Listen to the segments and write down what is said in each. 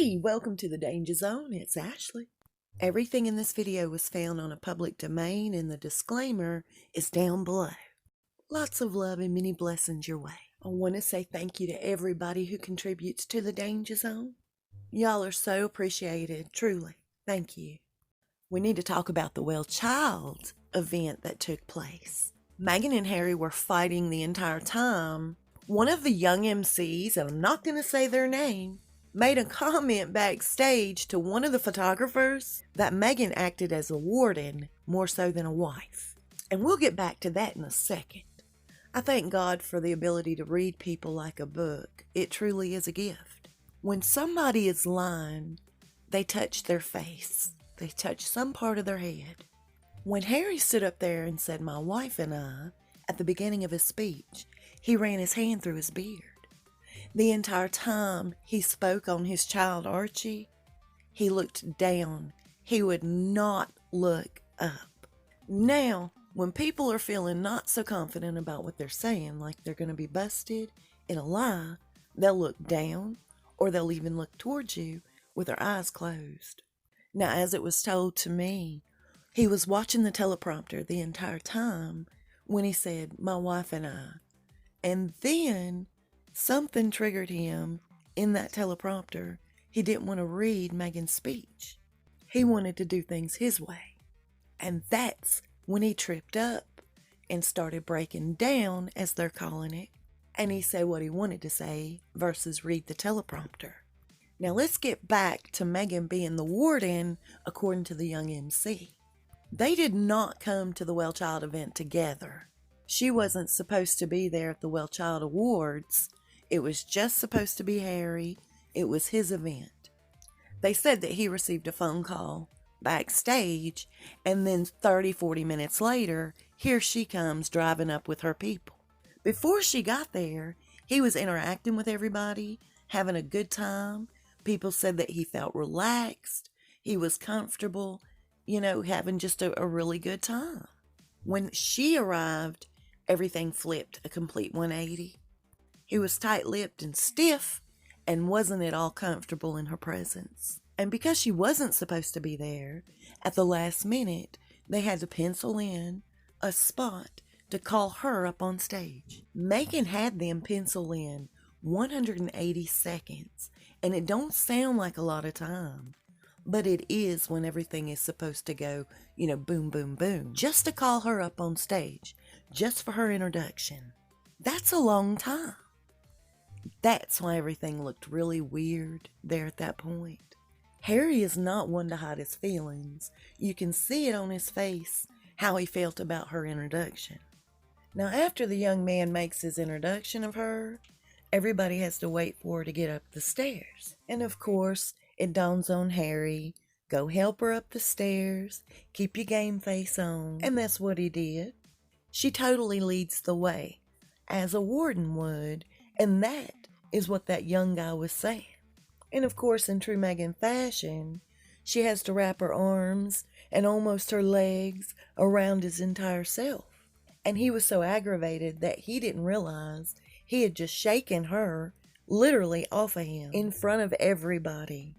Hey, welcome to the Danger Zone. It's Ashley. Everything in this video was found on a public domain and the disclaimer is down below. Lots of love and many blessings your way. I want to say thank you to everybody who contributes to the Danger Zone. Y'all are so appreciated, truly. Thank you. We need to talk about the Wellchild event that took place. Meghan and Harry were fighting the entire time. One of the young MCs, and I'm not going to say their name, made a comment backstage to one of the photographers that Meghan acted as a warden more so than a wife. And we'll get back to that in a second. I thank God for the ability to read people like a book. It truly is a gift. When somebody is lying, they touch their face. They touch some part of their head. When Harry stood up there and said, "My wife and I," at the beginning of his speech, he ran his hand through his beard. The entire time he spoke on his child Archie, he looked down. He would not look up. Now, when people are feeling not so confident about what they're saying, like they're going to be busted in a lie, they'll look down or they'll even look towards you with their eyes closed. Now, as it was told to me, he was watching the teleprompter the entire time when he said, "My wife and I." And then something triggered him in that teleprompter. He didn't want to read Meghan's speech. He wanted to do things his way. And that's when he tripped up and started breaking down, as they're calling it. And he said what he wanted to say versus read the teleprompter. Now let's get back to Meghan being the warden according to the young MC. They did not come to the Wellchild event together. She wasn't supposed to be there at the Wellchild Awards. It was just supposed to be Harry. It was his event. They said that he received a phone call backstage, and then 30-40 minutes later, here she comes driving up with her people. Before she got there, he was interacting with everybody, having a good time. People said that he felt relaxed. He was comfortable, having just a really good time. When she arrived, everything flipped a complete 180. He was tight-lipped and stiff and wasn't at all comfortable in her presence. And because she wasn't supposed to be there, at the last minute, they had to pencil in a spot to call her up on stage. Meghan had them pencil in 180 seconds, and it don't sound like a lot of time, but it is when everything is supposed to go, boom, boom, boom. Just to call her up on stage, just for her introduction. That's a long time. That's why everything looked really weird there at that point. Harry is not one to hide his feelings. You can see it on his face, how he felt about her introduction. Now, after the young man makes his introduction of her, everybody has to wait for her to get up the stairs. And of course, it dawns on Harry, go help her up the stairs, keep your game face on. And that's what he did. She totally leads the way, as a warden would, and that is what that young guy was saying. And of course, in true Meghan fashion, she has to wrap her arms and almost her legs around his entire self. And he was so aggravated that he didn't realize he had just shaken her literally off of him in front of everybody.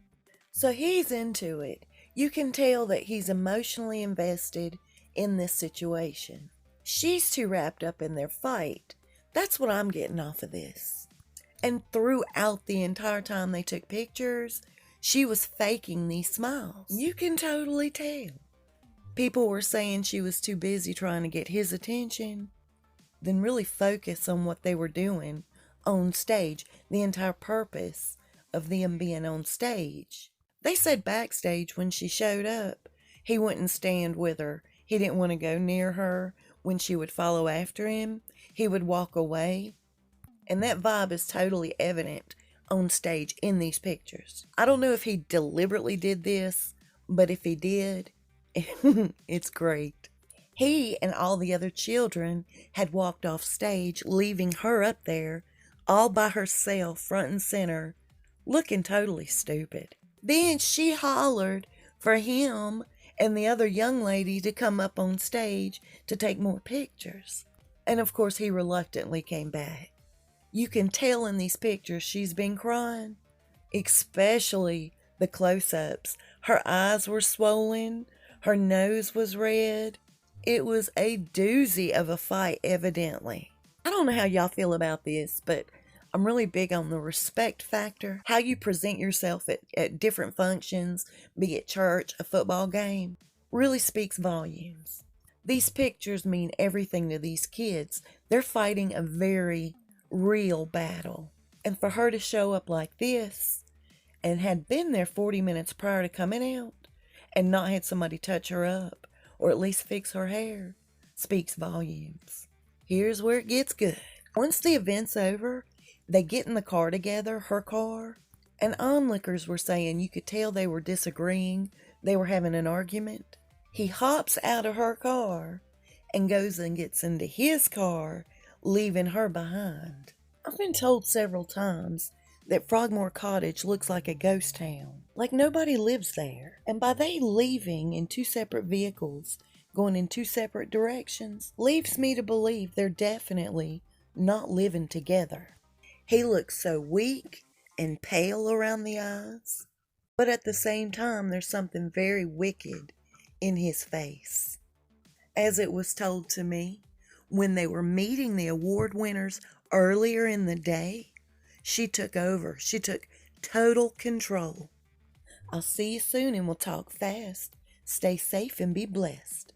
So he's into it. You can tell that he's emotionally invested in this situation. She's too wrapped up in their fight. That's what I'm getting off of this. And throughout the entire time they took pictures, she was faking these smiles. You can totally tell. People were saying she was too busy trying to get his attention than really focus on what they were doing on stage, the entire purpose of them being on stage. They said backstage when she showed up, he wouldn't stand with her. He didn't want to go near her. When she would follow after him, he would walk away. And that vibe is totally evident on stage in these pictures. I don't know if he deliberately did this, but if he did, it's great. He and all the other children had walked off stage, leaving her up there all by herself, front and center, looking totally stupid. Then she hollered for him and the other young lady to come up on stage to take more pictures. And of course, he reluctantly came back. You can tell in these pictures she's been crying. especially the close-ups. Her eyes were swollen, her nose was red. It was a doozy of a fight, evidently. I don't know how y'all feel about this, but I'm really big on the respect factor. How you present yourself at different functions, be it church, a football game, really speaks volumes. These pictures mean everything to these kids. They're fighting a very real battle. And for her to show up like this, and had been there 40 minutes prior to coming out, and not had somebody touch her up, or at least fix her hair, speaks volumes. Here's where it gets good. Once the event's over, they get in the car together, her car, and onlookers were saying you could tell they were disagreeing, they were having an argument. He hops out of her car and goes and gets into his car, leaving her behind. I've been told several times that Frogmore Cottage looks like a ghost town, like nobody lives there. And by they leaving in two separate vehicles, going in two separate directions, leaves me to believe they're definitely not living together. He looks so weak and pale around the eyes, but at the same time there's something very wicked in his face. As it was told to me, when they were meeting the award winners earlier in the day, she took over. She took total control. I'll see you soon and we'll talk fast. Stay safe and be blessed.